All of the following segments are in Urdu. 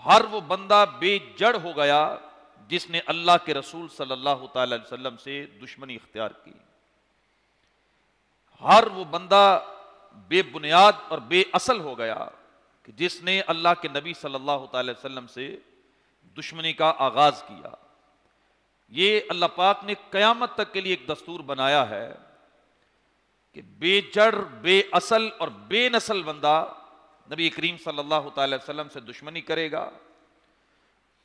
ہر وہ بندہ بے جڑ ہو گیا جس نے اللہ کے رسول صلی اللہ تعالی علیہ وسلم سے دشمنی اختیار کی. ہر وہ بندہ بے بنیاد اور بے اصل ہو گیا کہ جس نے اللہ کے نبی صلی اللہ تعالی وسلم سے دشمنی کا آغاز کیا. یہ اللہ پاک نے قیامت تک کے لیے ایک دستور بنایا ہے کہ بے جڑ، بے اصل اور بے نسل بندہ نبی کریم صلی اللہ تعالی وسلم سے دشمنی کرے گا،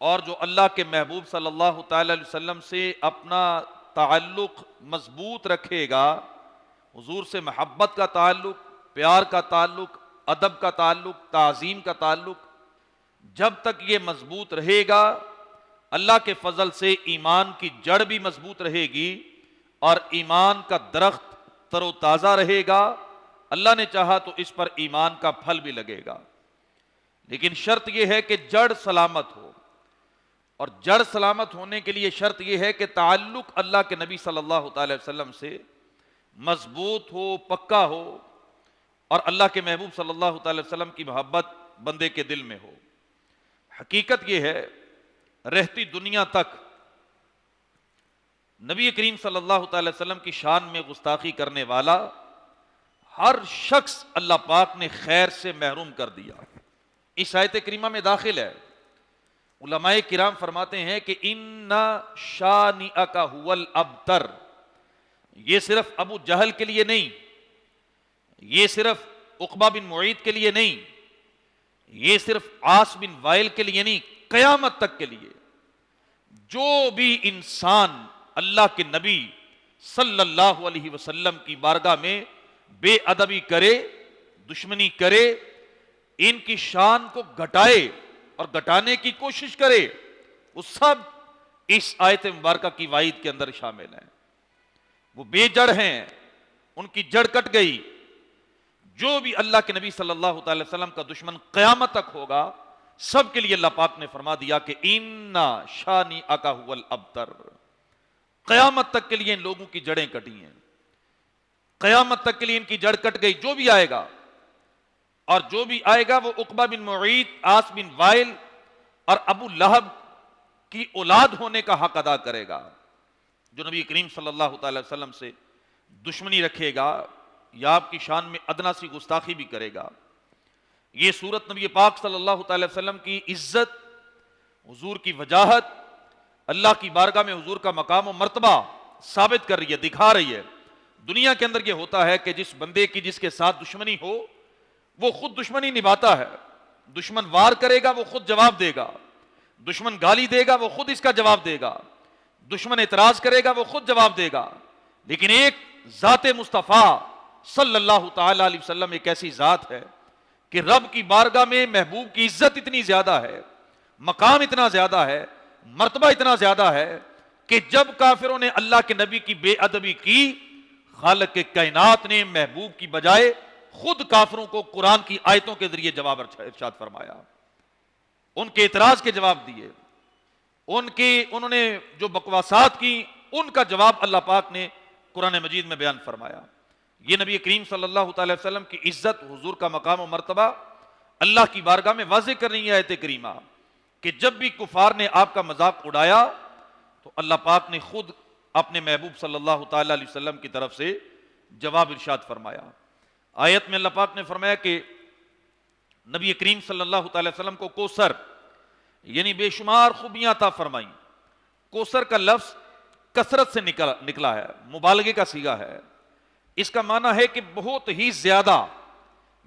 اور جو اللہ کے محبوب صلی اللہ تعالی علیہ وسلم سے اپنا تعلق مضبوط رکھے گا، حضور سے محبت کا تعلق، پیار کا تعلق، ادب کا تعلق، تعظیم کا تعلق، جب تک یہ مضبوط رہے گا اللہ کے فضل سے ایمان کی جڑ بھی مضبوط رہے گی اور ایمان کا درخت تر و تازہ رہے گا. اللہ نے چاہا تو اس پر ایمان کا پھل بھی لگے گا، لیکن شرط یہ ہے کہ جڑ سلامت ہو، اور جڑ سلامت ہونے کے لیے شرط یہ ہے کہ تعلق اللہ کے نبی صلی اللہ تعالی وسلم سے مضبوط ہو، پکا ہو، اور اللہ کے محبوب صلی اللہ تعالی وسلم کی محبت بندے کے دل میں ہو. حقیقت یہ ہے رہتی دنیا تک نبی کریم صلی اللہ تعالی وسلم کی شان میں گستاخی کرنے والا ہر شخص اللہ پاک نے خیر سے محروم کر دیا. اس آیت کریمہ میں داخل ہے. علماء کرام فرماتے ہیں کہ ان شانئک ھو الابتر، یہ صرف ابو جہل کے لیے نہیں، یہ صرف عقبہ بن معیط کے لیے نہیں، یہ صرف عاص بن وائل کے لیے نہیں، قیامت تک کے لیے جو بھی انسان اللہ کے نبی صلی اللہ علیہ وسلم کی بارگاہ میں بے ادبی کرے، دشمنی کرے، ان کی شان کو گھٹائے اور گھٹانے کی کوشش کرے، وہ سب اس آیت مبارکہ کی وعید کے اندر شامل ہیں. وہ بے جڑ ہیں، ان کی جڑ کٹ گئی. جو بھی اللہ کے نبی صلی اللہ تعالی وسلم کا دشمن قیامت تک ہوگا، سب کے لیے اللہ پاک نے فرما دیا کہ ان شانئک ھو الابتر. قیامت تک کے لیے ان لوگوں کی جڑیں کٹی ہیں، قیامت تک کے لیے ان کی جڑ کٹ گئی. جو بھی آئے گا، اور جو بھی آئے گا وہ عقبہ بن معیط، عاص بن وائل اور ابو لہب کی اولاد ہونے کا حق ادا کرے گا. جو نبی کریم صلی اللہ تعالی وسلم سے دشمنی رکھے گا یا آپ کی شان میں ادنا سی گستاخی بھی کرے گا. یہ صورت نبی پاک صلی اللہ تعالی وسلم کی عزت، حضور کی وجاہت، اللہ کی بارگاہ میں حضور کا مقام و مرتبہ ثابت کر رہی ہے، دکھا رہی ہے. دنیا کے اندر یہ ہوتا ہے کہ جس بندے کی جس کے ساتھ دشمنی ہو وہ خود دشمنی نبھاتا ہے. دشمن وار کرے گا وہ خود جواب دے گا، دشمن گالی دے گا وہ خود اس کا جواب دے گا، دشمن اعتراض کرے گا وہ خود جواب دے گا. لیکن ایک ذات مصطفیٰ صلی اللہ تعالی علیہ وسلم ایک ایسی ذات ہے کہ رب کی بارگاہ میں محبوب کی عزت اتنی زیادہ ہے، مقام اتنا زیادہ ہے، مرتبہ اتنا زیادہ ہے کہ جب کافروں نے اللہ کے نبی کی بے ادبی کی، خالق کے کائنات نے محبوب کی بجائے خود کافروں کو قرآن کی آیتوں کے ذریعے جواب ارشاد فرمایا. ان کے اعتراض کے جواب دیے، انہوں نے جو بکواسات کی ان کا جواب اللہ پاک نے قرآن مجید میں بیان فرمایا. یہ نبی کریم صلی اللہ تعالی وسلم کی عزت، حضور کا مقام و مرتبہ اللہ کی بارگاہ میں واضح کر رہی ہے آیت کریمہ کہ جب بھی کفار نے آپ کا مذاق اڑایا تو اللہ پاک نے خود اپنے محبوب صلی اللہ تعالی علیہ وسلم کی طرف سے جواب ارشاد فرمایا. آیت میں اللہ پاک نے فرمایا کہ نبی کریم صلی اللہ تعالی وسلم کو کوثر یعنی بے شمار خوبیاں عطا فرمائیں. کوثر کا لفظ کثرت سے نکلا ہے، مبالغے کا صیغہ ہے. اس کا معنی ہے کہ بہت ہی زیادہ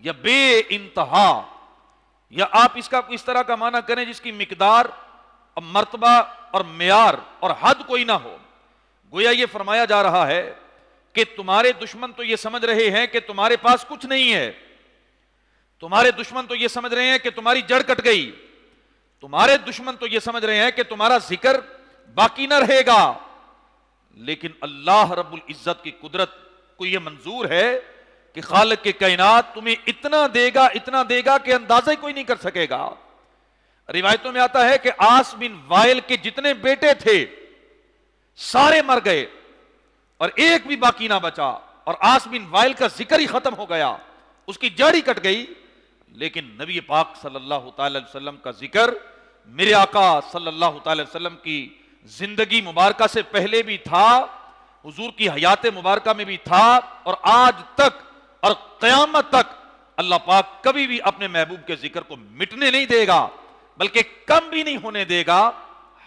یا بے انتہا، یا آپ اس کا اس طرح کا معنی کریں جس کی مقدار اور مرتبہ اور معیار اور حد کوئی نہ ہو. گویا یہ فرمایا جا رہا ہے کہ تمہارے دشمن تو یہ سمجھ رہے ہیں کہ تمہارے پاس کچھ نہیں ہے، تمہارے دشمن تو یہ سمجھ رہے ہیں کہ تمہاری جڑ کٹ گئی، تمہارے دشمن تو یہ سمجھ رہے ہیں کہ تمہارا ذکر باقی نہ رہے گا. لیکن اللہ رب العزت کی قدرت کو یہ منظور ہے کہ خالق کے کائنات تمہیں اتنا دے گا کہ اندازہ ہی کوئی نہیں کر سکے گا. روایتوں میں آتا ہے کہ عاص بن وائل کے جتنے بیٹے تھے سارے مر گئے اور ایک بھی باقی نہ بچا، اور عاص بن وائل کا ذکر ہی ختم ہو گیا، اس کی جڑ ہی کٹ گئی. لیکن نبی پاک صلی اللہ تعالی علیہ وسلم کا ذکر میرے آقا صلی اللہ تعالی وسلم کی زندگی مبارکہ سے پہلے بھی تھا، حضور کی حیات مبارکہ میں بھی تھا، اور آج تک اور قیامت تک اللہ پاک کبھی بھی اپنے محبوب کے ذکر کو مٹنے نہیں دے گا، بلکہ کم بھی نہیں ہونے دے گا۔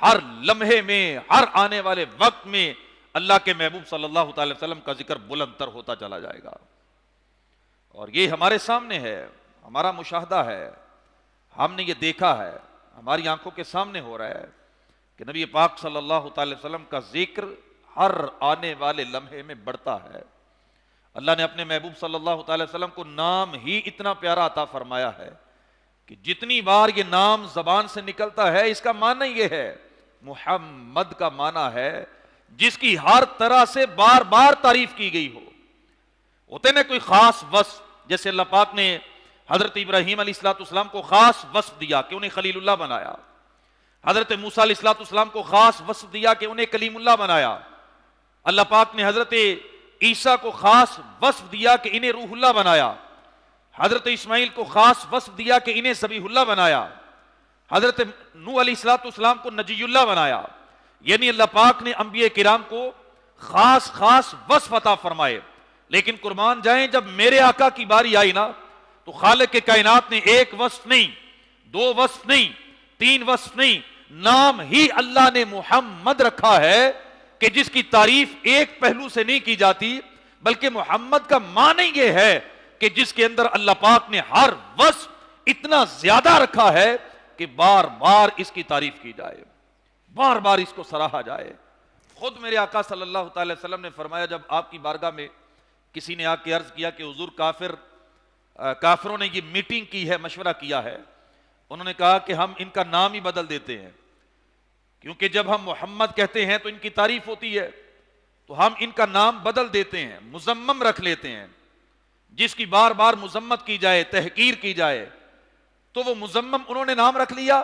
ہر لمحے میں، ہر آنے والے وقت میں اللہ کے محبوب صلی اللہ تعالی وسلم کا ذکر بلند تر ہوتا چلا جائے گا۔ اور یہ ہمارے سامنے ہے، ہمارا مشاہدہ ہے، ہم نے یہ دیکھا ہے، ہماری آنکھوں کے سامنے ہو رہا ہے کہ نبی پاک صلی اللہ تعالی وسلم کا ذکر ہر آنے والے لمحے میں بڑھتا ہے۔ اللہ نے اپنے محبوب صلی اللہ تعالی وسلم کو نام ہی اتنا پیارا عطا فرمایا ہے کہ جتنی بار یہ نام زبان سے نکلتا ہے، اس کا معنی یہ ہے، محمد کا معنی ہے جس کی ہر طرح سے بار بار تعریف کی گئی ہو۔ ہوتے نا کوئی خاص وصف، جیسے اللہ پاک نے حضرت ابراہیم علیہ السلام کو خاص وصف دیا کہ انہیں خلیل اللہ بنایا، حضرت موسیٰ علیہ السلام کو خاص وصف دیا کہ انہیں کلیم اللہ بنایا، اللہ پاک نے حضرت عیسیٰ کو خاص وصف دیا کہ انہیں روح اللہ بنایا، حضرت اسماعیل کو خاص وصف دیا کہ انہیں ذبیح اللہ بنایا، حضرت نوح علیہ السلام کو نجی اللہ بنایا۔ یعنی اللہ پاک نے انبیاء کرام کو خاص خاص وصف عطا فرمائے، لیکن قربان جائیں جب میرے آقا کی باری آئی نا تو خالق کے کائنات نے ایک وصف نہیں، دو وصف نہیں، تین وصف نہیں، نام ہی اللہ نے محمد رکھا ہے کہ جس کی تعریف ایک پہلو سے نہیں کی جاتی، بلکہ محمد کا معنی یہ ہے کہ جس کے اندر اللہ پاک نے ہر وصف اتنا زیادہ رکھا ہے کہ بار بار اس کی تعریف کی جائے، بار بار اس کو سراہا جائے۔ خود میرے آقا صلی اللہ تعالی وسلم نے فرمایا، جب آپ کی بارگاہ میں کسی نے آ کے عرض کیا کہ حضور کافروں نے یہ میٹنگ کی ہے، مشورہ کیا ہے، انہوں نے کہا کہ ہم ان کا نام ہی بدل دیتے ہیں، کیونکہ جب ہم محمد کہتے ہیں تو ان کی تعریف ہوتی ہے، تو ہم ان کا نام بدل دیتے ہیں، مزمم رکھ لیتے ہیں، جس کی بار بار مذمت کی جائے، تحقیر کی جائے، تو وہ مزمم انہوں نے نام رکھ لیا۔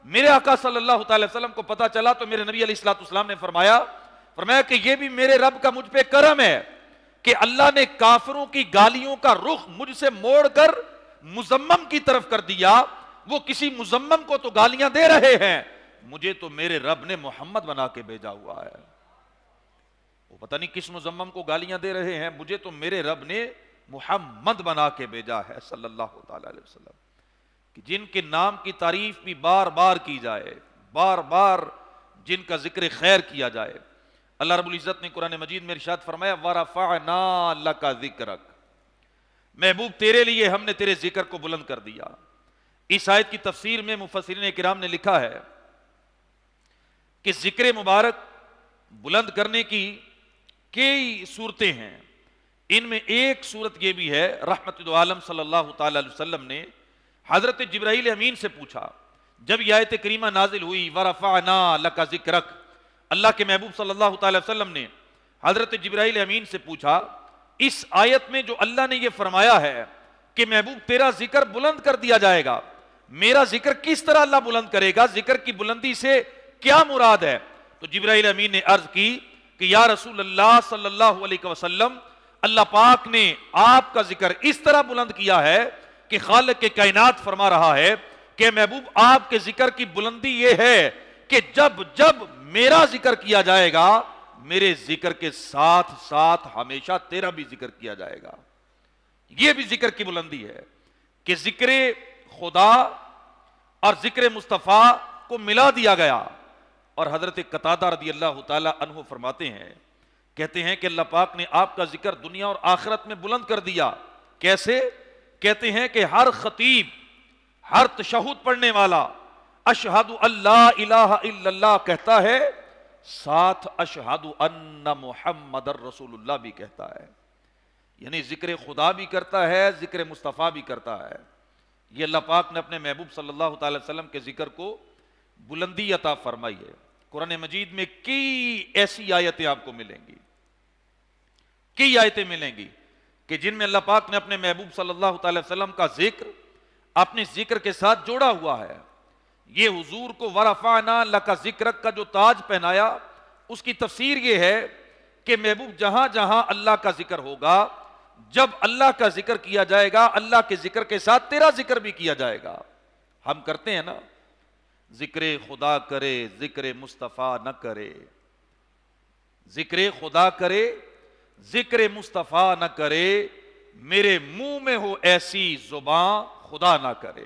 میرے آقا صلی اللہ تعالی وسلم کو پتا چلا تو میرے نبی علیہ السلام نے فرمایا کہ یہ بھی میرے رب کا مجھ پہ کرم ہے کہ اللہ نے کافروں کی گالیوں کا رخ مجھ سے موڑ کر مزمم کی طرف کر دیا۔ وہ کسی مزمم کو تو گالیاں دے رہے ہیں، مجھے تو میرے رب نے محمد بنا کے بھیجا ہوا ہے۔ وہ پتہ نہیں کس مزمم کو گالیاں دے رہے ہیں، مجھے تو میرے رب نے محمد بنا کے بھیجا ہے صلی اللہ تعالی علیہ وسلم، کہ جن کے نام کی تعریف بھی بار بار کی جائے، بار بار جن کا ذکر خیر کیا جائے۔ اللہ رب العزت نے قرآن مجید میں ارشاد فرمایا وَرَفَعْنَا لَكَ ذِكْرَكَ، محبوب تیرے لیے ہم نے تیرے ذکر کو بلند کر دیا۔ اس آیت کی تفسیر میں مفسرین کرام نے لکھا ہے کہ ذکر مبارک بلند کرنے کی کئی صورتیں ہیں، ان میں ایک صورت یہ بھی ہے، رحمت دو عالم صلی اللہ تعالی علیہ وسلم نے حضرت جبرائیل امین سے پوچھا جب یہ آیت کریمہ نازل ہوئی وَرَفَعْنَا لَكَ ذِكْرَكَ، اللہ کے محبوب صلی اللہ تعالی وسلم نے حضرت جبرائیل امین سے پوچھا اس آیت میں جو اللہ نے یہ فرمایا ہے کہ محبوب تیرا ذکر بلند کر دیا جائے گا، میرا ذکر کس طرح اللہ بلند کرے گا، ذکر کی بلندی سے کیا مراد ہے؟ تو جبرائیل امین نے عرض کی کہ یا رسول اللہ صلی اللہ علیہ وسلم، اللہ پاک نے آپ کا ذکر اس طرح بلند کیا ہے کہ خالق کے کائنات فرما رہا ہے کہ محبوب آپ کے ذکر کی بلندی یہ ہے کہ جب جب میرا ذکر کیا جائے گا، میرے ذکر کے ساتھ ساتھ ہمیشہ تیرا بھی ذکر کیا جائے گا۔ یہ بھی ذکر کی بلندی ہے کہ ذکر خدا اور ذکر مصطفیٰ کو ملا دیا گیا۔ اور حضرت قتادہ رضی اللہ تعالی عنہ فرماتے ہیں، کہتے ہیں کہ اللہ پاک نے آپ کا ذکر دنیا اور آخرت میں بلند کر دیا۔ کیسے؟ کہتے ہیں کہ ہر خطیب، ہر تشہد پڑھنے والا اشہد اللہ الہ الا اللہ کہتا ہے، ساتھ اشہد ان محمد الرسول اللہ بھی کہتا ہے، یعنی ذکر خدا بھی کرتا ہے، ذکر مصطفیٰ بھی کرتا ہے۔ یہ اللہ پاک نے اپنے محبوب صلی اللہ تعالی وسلم کے ذکر کو بلندی عطا فرمائی ہے۔ قرآن مجید میں کئی ایسی آیتیں آپ کو ملیں گی، کئی آیتیں ملیں گی کہ جن میں اللہ پاک نے اپنے محبوب صلی اللہ تعالی وسلم کا ذکر اپنے ذکر کے ساتھ جوڑا ہوا ہے۔ یہ حضور کو وَرَفَعْنَا لَكَ ذِكْرَكَ کا جو تاج پہنایا، اس کی تفسیر یہ ہے کہ محبوب جہاں جہاں اللہ کا ذکر ہوگا، جب اللہ کا ذکر کیا جائے گا، اللہ کے ذکر کے ساتھ تیرا ذکر بھی کیا جائے گا۔ ہم کرتے ہیں نا، ذکر خدا کرے ذکر مصطفیٰ نہ کرے، ذکر خدا کرے ذکر مصطفیٰ نہ کرے، میرے منہ میں ہو ایسی زبان خدا نہ کرے۔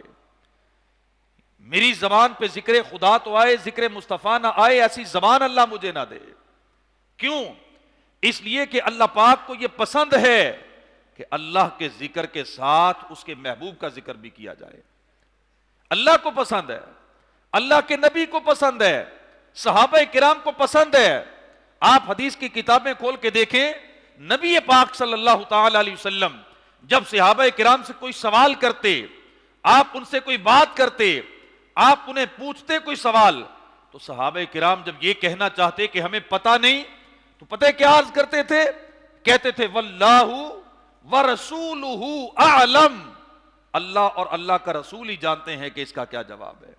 میری زبان پہ ذکر خدا تو آئے، ذکر مصطفیٰ نہ آئے، ایسی زبان اللہ مجھے نہ دے۔ کیوں؟ اس لیے کہ اللہ پاک کو یہ پسند ہے کہ اللہ کے ذکر کے ساتھ اس کے محبوب کا ذکر بھی کیا جائے۔ اللہ کو پسند ہے، اللہ کے نبی کو پسند ہے، صحابہ کرام کو پسند ہے۔ آپ حدیث کی کتابیں کھول کے دیکھیں، نبی پاک صلی اللہ تعالی علیہ وسلم جب صحابہ کرام سے کوئی سوال کرتے، آپ ان سے کوئی بات کرتے، آپ انہیں پوچھتے کوئی سوال، تو صحابہ کرام جب یہ کہنا چاہتے کہ ہمیں پتہ نہیں، تو پتہ کیا عرض کرتے تھے؟ کہتے تھے واللہ ورسولہ اعلم، اللہ اور اللہ کا رسول ہی جانتے ہیں کہ اس کا کیا جواب ہے۔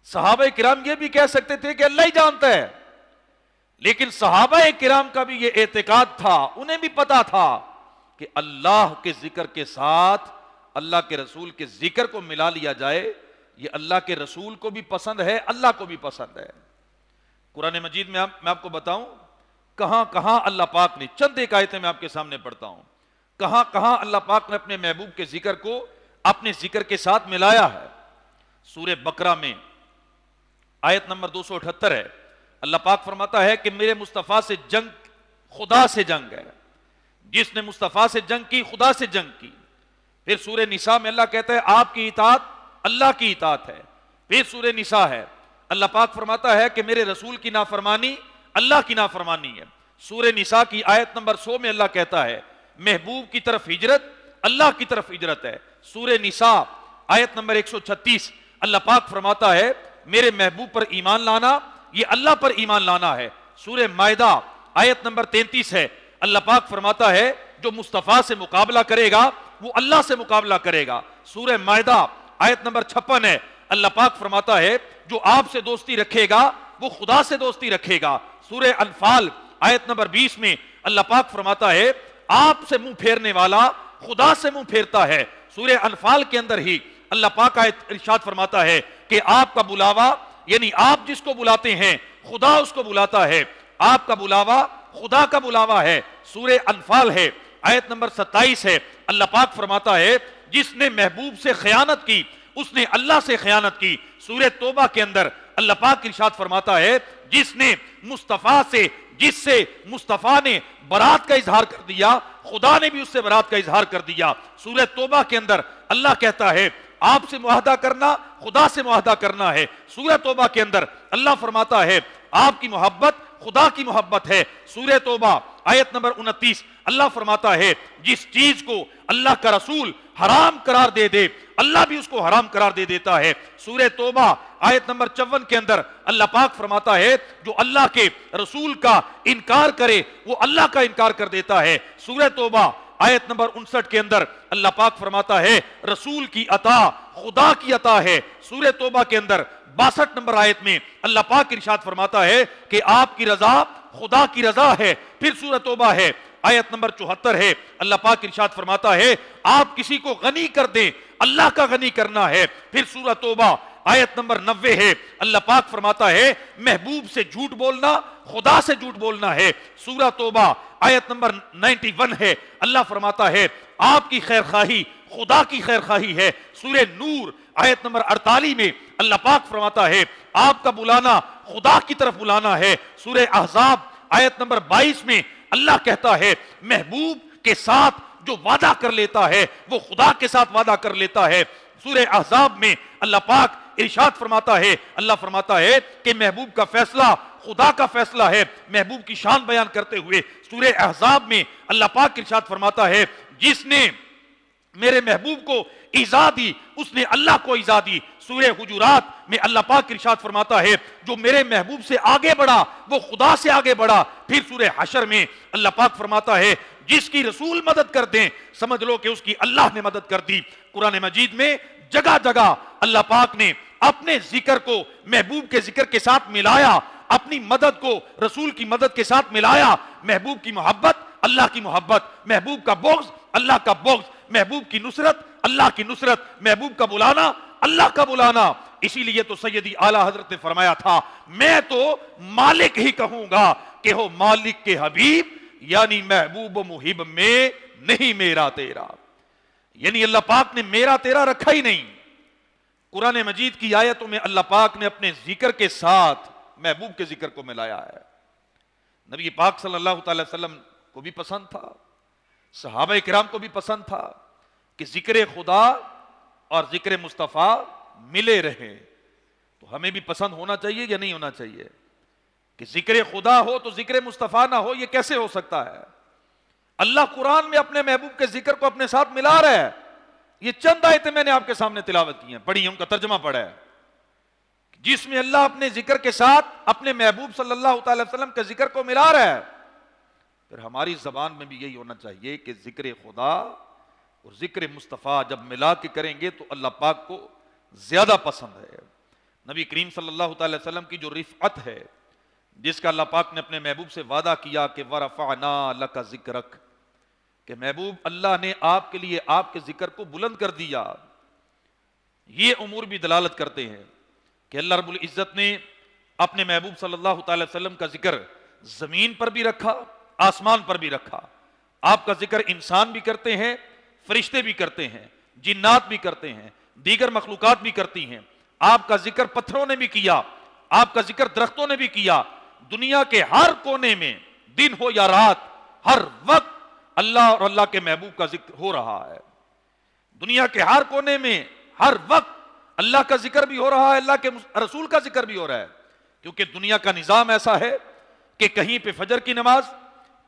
صحابہ کرام یہ بھی کہہ سکتے تھے کہ اللہ ہی جانتا ہے، لیکن صحابہ کرام کا بھی یہ اعتقاد تھا، انہیں بھی پتا تھا کہ اللہ کے ذکر کے ساتھ اللہ کے رسول کے ذکر کو ملا لیا جائے، یہ اللہ کے رسول کو بھی پسند ہے، اللہ کو بھی پسند ہے۔ قرآن مجید میں میں آپ کو بتاؤں کہاں کہاں اللہ پاک نے، چند ایک آیتیں میں آپ کے سامنے پڑھتا ہوں، کہاں کہاں اللہ پاک نے اپنے محبوب کے ذکر کو اپنے ذکر کے ساتھ ملایا ہے۔ سورہ بقرہ میں آیت نمبر 278 ہے، اللہ پاک فرماتا ہے کہ میرے مصطفیٰ سے جنگ خدا سے جنگ ہے، جس نے مصطفیٰ سے جنگ کی خدا سے جنگ کی۔ پھر سورہ نساء میں اللہ کہتا ہے آپ کی اطاعت اللہ کی اطاعت ہے۔ پھر سورہ نساء ہے، اللہ پاک فرماتا ہے کہ میرے رسول کی نافرمانی اللہ کی نافرمانی ہے۔ سورہ نساء کی آیت نمبر 100 میں اللہ کہتا ہے محبوب کی طرف ہجرت اللہ کی طرف ہجرت ہے۔ سورہ نساء آیت نمبر 136 اللہ پاک فرماتا ہے میرے محبوب پر ایمان لانا یہ اللہ پر ایمان لانا ہے۔ سورہ مائدہ آیت نمبر 33 ہے، اللہ پاک فرماتا ہے جو مصطفیٰ سے مقابلہ کرے گا وہ اللہ سے مقابلہ کرے گا۔ سورہ مائدہ آیت نمبر 56 ہے، اللہ پاک فرماتا ہے جو آپ سے دوستی رکھے گا وہ خدا سے دوستی رکھے گا۔ سورہ انفال آیت نمبر 20 میں اللہ پاک فرماتا ہے آپ سے منہ پھیرنے والا خدا سے منہ پھیرتا ہے۔ سورہ انفال کے اندر ہی اللہ پاک ارشاد فرماتا ہے کہ آپ کا بلاوا یعنی آپ جس کو بلاتے ہیں خدا اس کو بلاتا ہے، آپ کا بلاوا خدا کا بلاوا ہے۔ سورہ انفال ہے آیت نمبر 27 ہے، اللہ پاک فرماتا ہے جس نے محبوب سے خیانت کی اس نے اللہ سے خیانت کی۔ سورہ توبہ کے اندر اللہ پاک ارشاد فرماتا ہے جس نے مصطفیٰ سے جس سے مصطفیٰ نے برات کا اظہار کر دیا خدا نے بھی اس سے برات کا اظہار کر دیا۔ سورہ توبہ کے اندر اللہ کہتا ہے آپ سے معاہدہ کرنا خدا سے معاہدہ کرنا ہے۔ سورہ توبہ کے اندر اللہ فرماتا ہے آپ کی محبت خدا کی محبت ہے۔ سورہ توبہ آیت نمبر 29 اللہ فرماتا ہے جس چیز کو اللہ کا رسول حرام قرار دے دے اللہ بھی اس کو حرام قرار دے دیتا ہے۔ سورہ توبہ آیت نمبر 54 کے اندر اللہ پاک فرماتا ہے جو اللہ کے رسول کا انکار کرے وہ اللہ کا انکار کر دیتا ہے۔ سورہ توبہ آیت نمبر 59 کے اندر اللہ پاک فرماتا ہے رسول کی عطا خدا کی عطا ہے۔ سورہ توبہ کے اندر 62 نمبر آیت میں اللہ پاک ارشاد فرماتا ہے کہ آپ کی رضا خدا کی رضا ہے۔ پھر سورہ توبہ ہے آیت نمبر 74 ہے، اللہ پاک ارشاد فرماتا ہے آپ کسی کو غنی کر دیں اللہ کا غنی کرنا ہے۔ پھر سورہ توبہ آیت نمبر 90 ہے، اللہ پاک فرماتا ہے محبوب سے جھوٹ بولنا خدا سے جھوٹ بولنا ہے۔ سورہ توبہ آیت نمبر 91 ہے، اللہ فرماتا ہے آپ کی خیر خواہی خدا کی خیر خواہی ہے۔ سورہ نور آیت نمبر 48 میں اللہ پاک فرماتا ہے آپ کا بلانا خدا کی طرف بلانا ہے۔ سورہ احزاب آیت نمبر 22 میں اللہ کہتا ہے محبوب کے ساتھ جو وعدہ کر لیتا ہے وہ خدا کے ساتھ وعدہ کر لیتا ہے۔ سورہ احزاب میں اللہ پاک ارشاد فرماتا ہے اللہ فرماتا ہے کہ محبوب کا فیصلہ خدا کا فیصلہ ہے، محبوب کی شان بیان کرتے ہوئے سورہ احزاب میں اللہ پاک ارشاد فرماتا ہے جس نے میرے محبوب کو ایذا دی اس نے اللہ کو ایذا دی۔ سورہ حجرات میں اللہ پاک ارشاد فرماتا ہے جو میرے محبوب سے آگے بڑھا وہ خدا سے آگے بڑھا۔ پھر سورہ حشر میں اللہ پاک فرماتا ہے جس کی رسول مدد کر دیں سمجھ لو کہ اس کی اللہ نے مدد کر دی۔ قرآن مجید میں جگہ جگہ اللہ پاک نے اپنے ذکر کو محبوب کے ذکر کے ساتھ ملایا، اپنی مدد کو رسول کی مدد کے ساتھ ملایا۔ محبوب کی محبت اللہ کی محبت، محبوب کا بغض اللہ کا بغض، محبوب کی نصرت اللہ کی نصرت، محبوب کا بلانا اللہ کا بلانا۔ اسی لیے تو سیدی اعلیٰ حضرت نے فرمایا تھا میں تو مالک ہی کہوں گا کہ ہو مالک کے حبیب، یعنی محبوب و محب میں نہیں میرا تیرا، یعنی اللہ پاک نے میرا تیرا رکھا ہی نہیں۔ قرآن مجید کی آیتوں میں اللہ پاک نے اپنے ذکر کے ساتھ محبوب کے ذکر کو ملایا ہے۔ نبی پاک صلی اللہ تعالی وسلم کو بھی پسند تھا، صحابہ کرام کو بھی پسند تھا کہ ذکر خدا اور ذکر مصطفیٰ ملے رہے، تو ہمیں بھی پسند ہونا چاہیے یا نہیں ہونا چاہیے کہ ذکر خدا ہو تو ذکر مصطفیٰ نہ ہو؟ یہ کیسے ہو سکتا ہے؟ اللہ قرآن میں اپنے محبوب کے ذکر کو اپنے ساتھ ملا رہا ہے۔ یہ چند آیتیں میں نے آپ کے سامنے تلاوت کی ہیں، پڑھی ہیں، ان کا ترجمہ پڑھا ہے، جس میں اللہ اپنے ذکر کے ساتھ اپنے محبوب صلی اللہ تعالی وسلم کے ذکر کو ملا رہا ہے۔ پھر ہماری زبان میں بھی یہی ہونا چاہیے کہ ذکر خدا اور ذکر مصطفیٰ جب ملا کے کریں گے تو اللہ پاک کو زیادہ پسند ہے۔ نبی کریم صلی اللہ تعالی وسلم کی جو رفعت ہے، جس کا اللہ پاک نے اپنے محبوب سے وعدہ کیا کہ وَرَفَعْنَا لَكَ ذِكْرَكَ، کہ محبوب اللہ نے آپ کے لیے آپ کے ذکر کو بلند کر دیا، یہ امور بھی دلالت کرتے ہیں کہ اللہ رب العزت نے اپنے محبوب صلی اللہ تعالی وسلم کا ذکر زمین پر بھی رکھا، آسمان پر بھی رکھا۔ آپ کا ذکر انسان بھی کرتے ہیں، فرشتے بھی کرتے ہیں، جنات بھی کرتے ہیں، دیگر مخلوقات بھی کرتی ہیں۔ آپ کا ذکر پتھروں نے بھی کیا، آپ کا ذکر درختوں نے بھی کیا۔ دنیا کے ہر کونے میں دن ہو یا رات، ہر وقت اللہ اور اللہ کے محبوب کا ذکر ہو رہا ہے۔ دنیا کے ہر کونے میں ہر وقت اللہ کا ذکر بھی ہو رہا ہے، اللہ کے رسول کا ذکر بھی ہو رہا ہے، کیونکہ دنیا کا نظام ایسا ہے کہ کہیں پہ فجر کی نماز،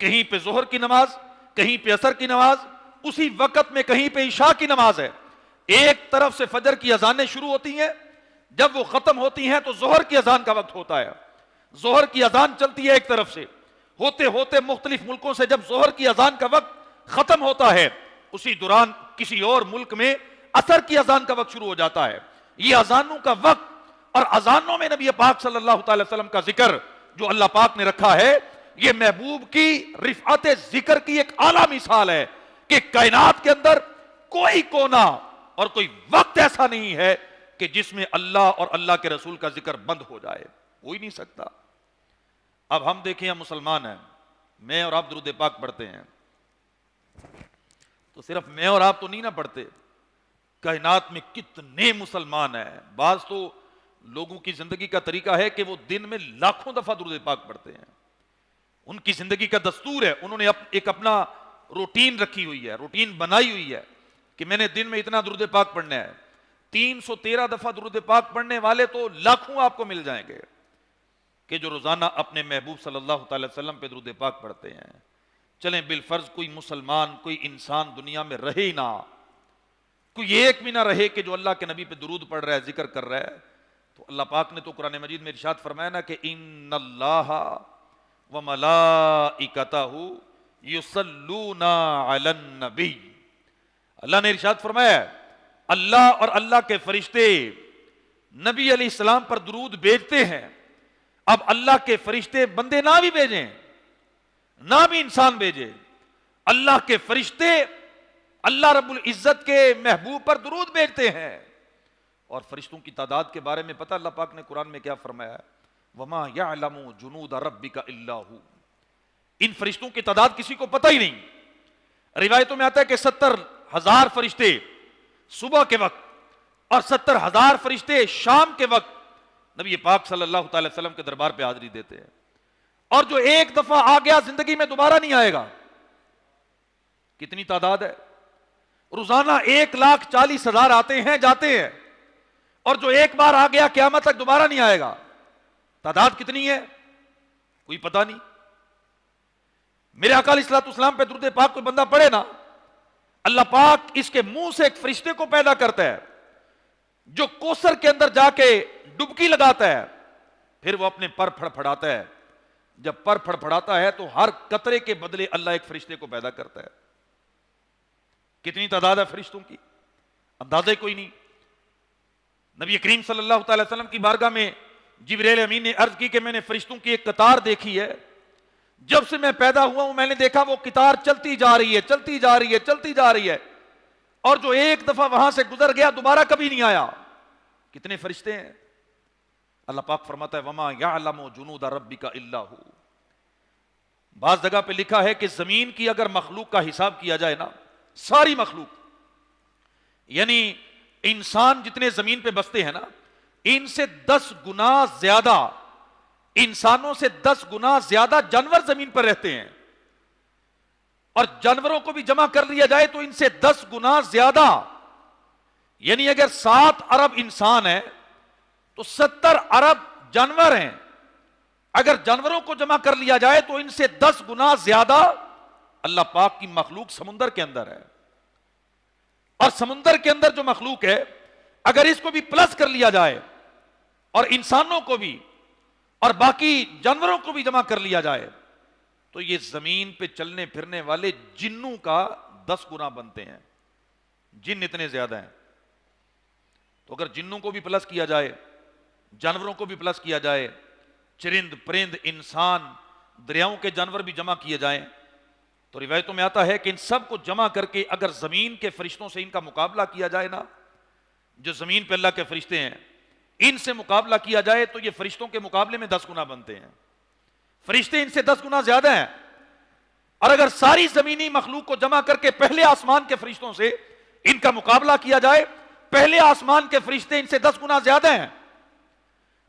کہیں پہ ظہر کی نماز، کہیں پہ عصر کی نماز، اسی وقت میں کہیں پہ عشاء کی نماز ہے۔ ایک طرف سے فجر کی اذانیں شروع ہوتی ہیں، جب وہ ختم ہوتی ہیں تو ظہر کی اذان کا وقت ہوتا ہے۔ ظہر کی اذان چلتی ہے ایک طرف سے، ہوتے ہوتے مختلف ملکوں سے جب ظہر کی اذان کا وقت ختم ہوتا ہے، اسی دوران کسی اور ملک میں عصر کی اذان کا وقت شروع ہو جاتا ہے۔ یہ اذانوں کا وقت اور اذانوں میں نبی پاک صلی اللہ تعالی وسلم کا ذکر جو اللہ پاک نے رکھا ہے، یہ محبوب کی رفعت ذکر کی ایک اعلیٰ مثال ہے کہ کائنات کے اندر کوئی کونا اور کوئی وقت ایسا نہیں ہے کہ جس میں اللہ اور اللہ کے رسول کا ذکر بند ہو جائے، ہو ہی نہیں سکتا۔ اب ہم دیکھیں، ہم مسلمان ہیں، میں اور آپ درود پاک پڑھتے ہیں، تو صرف میں اور آپ تو نہیں نہ پڑھتے، کائنات میں کتنے مسلمان ہیں۔ بعض تو لوگوں کی زندگی کا طریقہ ہے کہ وہ دن میں لاکھوں دفعہ درود پاک پڑھتے ہیں، ان کی زندگی کا دستور ہے، انہوں نے ایک اپنا روٹین رکھی ہوئی ہے، روٹین بنائی ہوئی ہے کہ میں نے دن میں اتنا درود پاک پڑھنا ہے۔ 313 دفعہ درود پاک پڑھنے والے تو لاکھوں آپ کو مل جائیں گے کہ جو روزانہ اپنے محبوب صلی اللہ تعالی وسلم پہ درود پاک پڑھتے ہیں۔ چلیں بالفرض کوئی مسلمان، کوئی انسان دنیا میں رہے ہی نہ، کوئی ایک بھی نہ رہے کہ جو اللہ کے نبی پہ درود پڑھ رہا ہے، ذکر کر رہا ہے، تو اللہ پاک نے تو قرآن مجید میں ارشاد فرمایا نا کہ ان اللہ وملائکتہ یصلون علی النبی، اللہ نے ارشاد فرمایا ہے اللہ اور اللہ کے فرشتے نبی علیہ السلام پر درود بھیجتے ہیں۔ اب اللہ کے فرشتے بندے نہ بھی بھیجیں، نہ بھی انسان بھیجے، اللہ کے فرشتے اللہ رب العزت کے محبوب پر درود بھیجتے ہیں۔ اور فرشتوں کی تعداد کے بارے میں پتہ اللہ پاک نے قرآن میں کیا فرمایا ہے؟ وَمَا يَعْلَمُ جُنُودَ رَبِّكَ إِلَّا هُوَ، ان فرشتوں کی تعداد کسی کو پتہ ہی نہیں۔ روایتوں میں آتا ہے کہ 70,000 فرشتے صبح کے وقت اور 70,000 فرشتے شام کے وقت نبی پاک صلی اللہ تعالی وسلم کے دربار پہ حاضری دیتے ہیں، اور جو ایک دفعہ آ گیا زندگی میں دوبارہ نہیں آئے گا۔ کتنی تعداد ہے؟ روزانہ 1,40,000 آتے ہیں جاتے ہیں، اور جو ایک بار آ گیا قیامت تک دوبارہ نہیں آئے گا۔ تعداد کتنی ہے کوئی پتہ نہیں۔ میرے آقا علیہ الصلوۃ والسلام پہ درود پاک کوئی بندہ پڑھے نا، اللہ پاک اس کے منہ سے ایک فرشتے کو پیدا کرتا ہے جو کوثر کے اندر جا کے ڈبکی لگاتا ہے، پھر وہ اپنے پر پھڑ پھڑاتا ہے۔ جب پر پھڑ پھڑاتا ہے تو ہر قطرے کے بدلے اللہ ایک فرشتے کو پیدا کرتا ہے۔ کتنی تعداد ہے فرشتوں کی؟ اندازے کوئی نہیں۔ نبی کریم صلی اللہ تعالی وسلم کی بارگاہ میں جبرائیل امین نے عرض کی کہ میں نے فرشتوں کی ایک قطار دیکھی ہے، جب سے میں پیدا ہوا ہوں میں نے دیکھا وہ قطار چلتی جا رہی ہے، چلتی جا رہی ہے، چلتی جا رہی ہے، اور جو ایک دفعہ وہاں سے گزر گیا دوبارہ کبھی نہیں آیا۔ کتنے فرشتے ہیں؟ اللہ پاک فرماتا ہے وما یعلم جنود ربک الا ہو. بعض جگہ پہ لکھا ہے کہ زمین کی اگر مخلوق کا حساب کیا جائے نا، ساری مخلوق یعنی انسان جتنے زمین پہ بستے ہیں نا، ان سے 10 گنا زیادہ، انسانوں سے 10 گنا زیادہ جانور زمین پر رہتے ہیں. اور جانوروں کو بھی جمع کر لیا جائے تو ان سے 10 گنا زیادہ، یعنی اگر 7 ارب انسان ہیں تو 70 ارب جانور ہیں. اگر جانوروں کو جمع کر لیا جائے تو ان سے 10 گنا زیادہ اللہ پاک کی مخلوق سمندر کے اندر ہے. اور سمندر کے اندر جو مخلوق ہے، اگر اس کو بھی پلس کر لیا جائے اور انسانوں کو بھی اور باقی جانوروں کو بھی جمع کر لیا جائے تو یہ زمین پہ چلنے پھرنے والے جنوں کا 10 گنا بنتے ہیں. جن اتنے زیادہ ہیں. تو اگر جنوں کو بھی پلس کیا جائے، جانوروں کو بھی پلس کیا جائے، چرند پرند انسان دریاؤں کے جانور بھی جمع کیے جائیں، تو روایتوں میں آتا ہے کہ ان سب کو جمع کر کے اگر زمین کے فرشتوں سے ان کا مقابلہ کیا جائے نا، جو زمین پہ اللہ کے فرشتے ہیں ان سے مقابلہ کیا جائے تو یہ فرشتوں کے مقابلے میں 10 گنا بنتے ہیں. فرشتے ان سے 10 گنا زیادہ ہیں. اور اگر ساری زمینی مخلوق کو جمع کر کے پہلے آسمان کے فرشتوں سے ان کا مقابلہ کیا جائے، پہلے آسمان کے فرشتے ان سے 10 گنا زیادہ ہیں.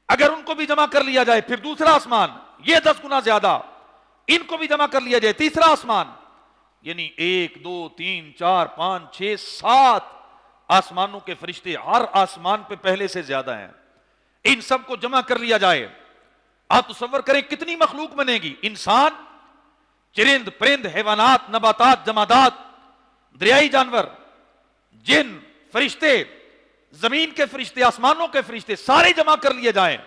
اگر ان کو بھی جمع کر لیا جائے پھر دوسرا آسمان، یہ 10 گنا زیادہ، ان کو بھی جمع کر لیا جائے تیسرا آسمان، یعنی 1 2 3 4 5 6 7 آسمانوں کے فرشتے ہر آسمان پہ پہلے سے زیادہ ہیں. ان سب کو جمع کر لیا جائے، آپ تصور کریں کتنی مخلوق بنے گی. انسان، چرند پرند، حیوانات، نباتات، جمادات، دریائی جانور، جن، فرشتے، زمین کے فرشتے، آسمانوں کے فرشتے سارے جمع کر لیے جائیں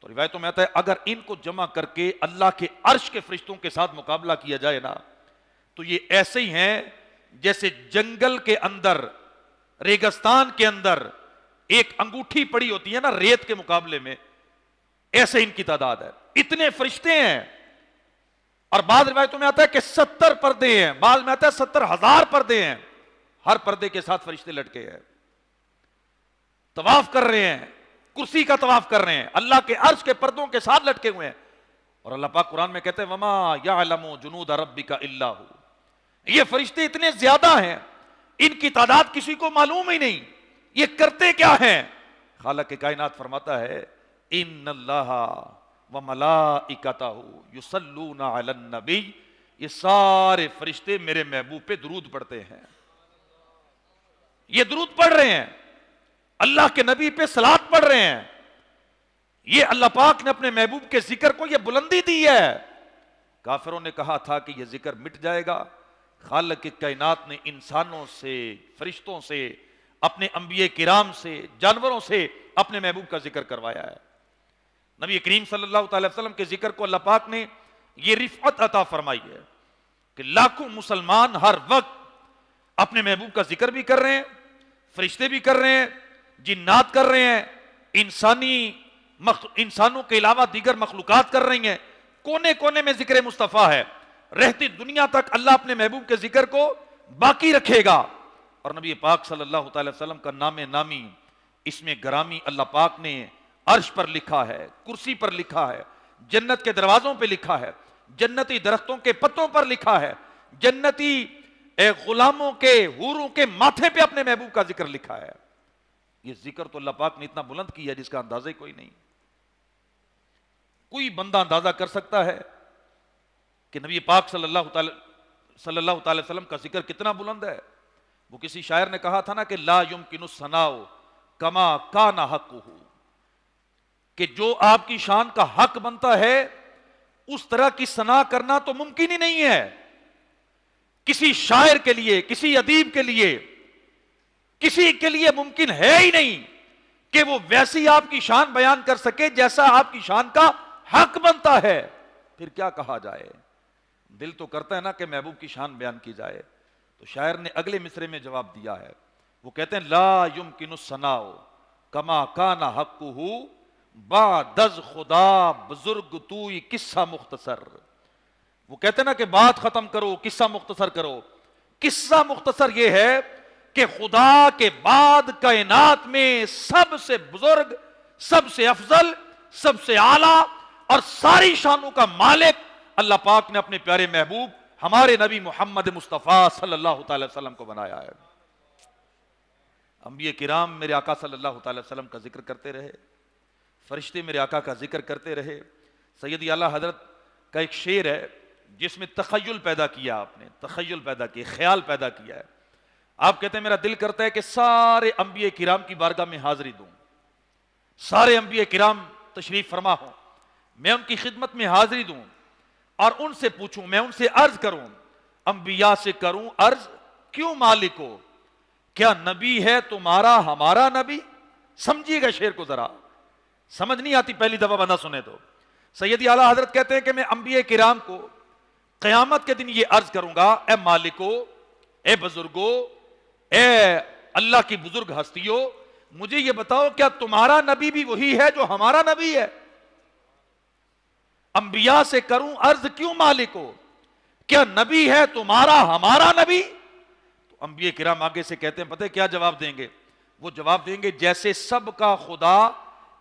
تو روایتوں میں آتا ہے اگر ان کو جمع کر کے اللہ کے عرش کے فرشتوں کے ساتھ مقابلہ کیا جائے نا تو یہ ایسے ہی ہیں جیسے جنگل کے اندر، ریگستان کے اندر ایک انگوٹھی پڑی ہوتی ہے نا ریت کے مقابلے میں، ایسے ان کی تعداد ہے. اتنے فرشتے ہیں. اور بعض روایتوں میں آتا ہے کہ 70 پردے ہیں، بعض میں آتا ہے 70,000 پردے ہیں. ہر پردے کے ساتھ فرشتے لٹکے ہیں، طواف کر رہے ہیں، کرسی کا طواف کر رہے ہیں، اللہ کے عرش کے پردوں کے ساتھ لٹکے ہوئے ہیں. اور اللہ پاک قرآن میں کہتے ہیں وما یعلم جنود ربک الا ہو. یہ فرشتے اتنے زیادہ ہیں، ان کی تعداد کسی کو معلوم ہی نہیں. یہ کرتے کیا ہیں؟ خالق کائنات فرماتا ہے ان اللہ وملائکتہ یصلون علی النبی، یہ سارے فرشتے میرے محبوب پہ درود پڑھتے ہیں. یہ درود پڑھ رہے ہیں، اللہ کے نبی پہ صلوات پڑھ رہے ہیں. یہ اللہ پاک نے اپنے محبوب کے ذکر کو یہ بلندی دی ہے. کافروں نے کہا تھا کہ یہ ذکر مٹ جائے گا. خالق کائنات نے انسانوں سے، فرشتوں سے، اپنے انبیاء کرام سے، جانوروں سے اپنے محبوب کا ذکر کروایا ہے. نبی کریم صلی اللہ تعالی وسلم کے ذکر کو اللہ پاک نے یہ رفعت عطا فرمائی ہے کہ لاکھوں مسلمان ہر وقت اپنے محبوب کا ذکر بھی کر رہے ہیں، فرشتے بھی کر رہے ہیں، جنات کر رہے ہیں، انسانوں کے علاوہ دیگر مخلوقات کر رہی ہیں. کونے کونے میں ذکر مصطفیٰ ہے. رہتی دنیا تک اللہ اپنے محبوب کے ذکر کو باقی رکھے گا. اور نبی پاک صلی اللہ تعالی وسلم کا نام نامی، اس میں گرامی اللہ پاک نے عرش پر لکھا ہے، کرسی پر لکھا ہے، جنت کے دروازوں پہ لکھا ہے، جنتی درختوں کے پتوں پر لکھا ہے، جنتی غلاموں کے، حوروں کے ماتھے پہ اپنے محبوب کا ذکر لکھا ہے. یہ ذکر تو اللہ پاک نے اتنا بلند کیا جس کا اندازہ ہی کوئی نہیں. کوئی بندہ اندازہ کر سکتا ہے کہ نبی پاک صلی اللہ تعالی وسلم کا ذکر کتنا بلند ہے؟ وہ کسی شاعر نے کہا تھا نا کہ لا یمکن الثناء کما کان حقہ، کہ جو آپ کی شان کا حق بنتا ہے اس طرح کی ثنا کرنا تو ممکن ہی نہیں ہے. کسی شاعر کے لیے، کسی ادیب کے لیے، کسی کے لیے ممکن ہے ہی نہیں کہ وہ ویسی آپ کی شان بیان کر سکے جیسا آپ کی شان کا حق بنتا ہے. پھر کیا کہا جائے؟ دل تو کرتا ہے نا کہ محبوب کی شان بیان کی جائے. تو شاعر نے اگلے مصرے میں جواب دیا ہے. وہ کہتے ہیں لا یمکن الثناء کما کان حقہ بعد از خدا بزرگ توئی قصہ مختصر. وہ کہتے ہیں نا کہ بات ختم کرو، قصہ مختصر کرو. قصہ مختصر یہ ہے کہ خدا کے بعد کائنات میں سب سے بزرگ، سب سے افضل، سب سے اعلیٰ اور ساری شانوں کا مالک اللہ پاک نے اپنے پیارے محبوب ہمارے نبی محمد مصطفیٰ صلی اللہ تعالی وسلم کو بنایا ہے۔ انبیاء کرام میرے آقا صلی اللہ تعالی وسلم کا ذکر کرتے رہے، فرشتے میرے آقا کا ذکر کرتے رہے۔ سیدی اعلیٰ حضرت کا ایک شعر ہے جس میں تخیل پیدا کیا، آپ نے تخیل پیدا کیا، خیال پیدا کیا ہے۔ آپ کہتے ہیں میرا دل کرتا ہے کہ سارے انبیاء کرام کی بارگاہ میں حاضری دوں، سارے انبیاء کرام تشریف فرما ہوں، میں ان کی خدمت میں حاضری دوں اور ان سے پوچھوں، میں ان سے عرض کروں، انبیاء سے کروں عرض کیوں مالک ہو، کیا نبی ہے تمہارا ہمارا نبی؟ سمجھیے گا شعر کو ذرا، سمجھ نہیں آتی پہلی دفعہ بندہ سنے تو۔ سیدی اعلیٰ حضرت کہتے ہیں کہ میں انبیاء کرام کو قیامت کے دن یہ عرض کروں گا، اے مالکو، اے بزرگو، اے اللہ کی بزرگ ہستیوں، مجھے یہ بتاؤ کیا تمہارا نبی بھی وہی ہے جو ہمارا نبی ہے؟ انبیاء سے کروں عرض کیوں مالکو، کیا نبی ہے تمہارا ہمارا نبی؟ تو انبیاء کرام آگے سے کہتے ہیں پتہ ہے کیا جواب دیں گے؟ وہ جواب دیں گے جیسے سب کا خدا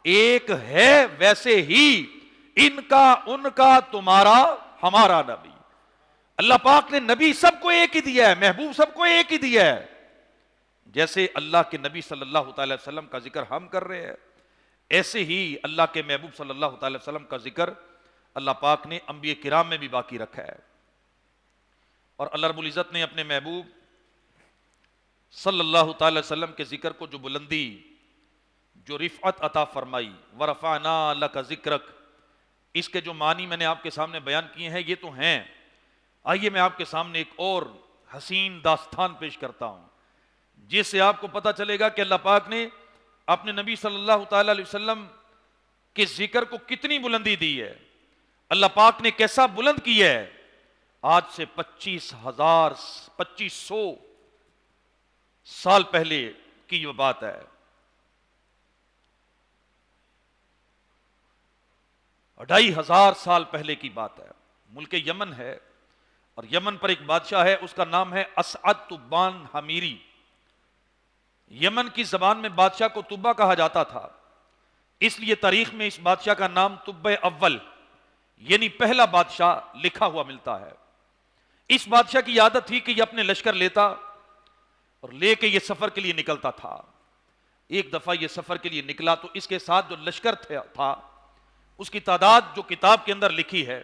ایک ہے ویسے ہی ان کا ان کا تمہارا ہمارا نبی۔ اللہ پاک نے نبی سب کو ایک ہی دیا ہے، محبوب سب کو ایک ہی دیا ہے۔ جیسے اللہ کے نبی صلی اللہ تعالی وسلم کا ذکر ہم کر رہے ہیں، ایسے ہی اللہ کے محبوب صلی اللہ تعالی وسلم کا ذکر اللہ پاک نے انبیاء کرام میں بھی باقی رکھا ہے۔ اور اللہ رب العزت نے اپنے محبوب صلی اللہ تعالی وسلم کے ذکر کو جو بلندی، جو رفعت عطا فرمائی، وَرَفَعْنَا لَكَ ذِكْرَكَ، اس کے جو معنی میں نے آپ کے سامنے بیان کیے ہیں یہ تو ہیں۔ آئیے میں آپ کے سامنے ایک اور حسین داستان پیش کرتا ہوں جس سے آپ کو پتہ چلے گا کہ اللہ پاک نے اپنے نبی صلی اللہ تعالی علیہ وسلم کے ذکر کو کتنی بلندی دی ہے، اللہ پاک نے کیسا بلند کیا ہے۔ آج سے 2500 سال پہلے کی یہ بات ہے، 2500 سال پہلے کی بات ہے۔ ملک یمن ہے اور یمن پر ایک بادشاہ ہے، اس کا نام ہے اسعد تبان حمیری۔ یمن کی زبان میں بادشاہ کو تبا کہا جاتا تھا، اس لیے تاریخ میں اس بادشاہ کا نام تب اول یعنی پہلا بادشاہ لکھا ہوا ملتا ہے۔ اس بادشاہ کی عادت تھی کہ یہ اپنے لشکر لیتا اور لے کے یہ سفر کے لیے نکلتا تھا۔ ایک دفعہ یہ سفر کے لیے نکلا تو اس کے ساتھ جو لشکر تھا اس کی تعداد جو کتاب کے اندر لکھی ہے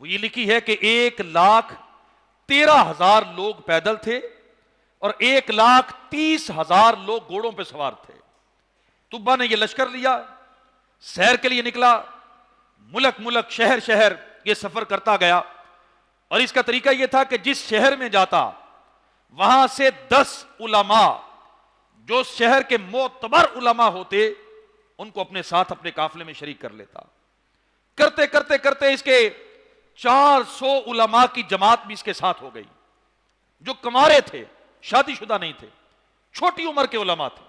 وہ یہ لکھی ہے کہ 1,13,000 لوگ پیدل تھے اور 1,30,000 لوگ گھوڑوں پہ سوار تھے۔ تبا نے یہ لشکر لیا، سیر کے لیے نکلا، ملک ملک شہر شہر یہ سفر کرتا گیا، اور اس کا طریقہ یہ تھا کہ جس شہر میں جاتا وہاں سے 10 علماء جو شہر کے معتبر علماء ہوتے ان کو اپنے ساتھ اپنے قافلے میں شریک کر لیتا۔ کرتے کرتے کرتے اس کے 400 علماء کی جماعت بھی اس کے ساتھ ہو گئی، جو کمارے تھے، شادی شدہ نہیں تھے، چھوٹی عمر کے علماء تھے۔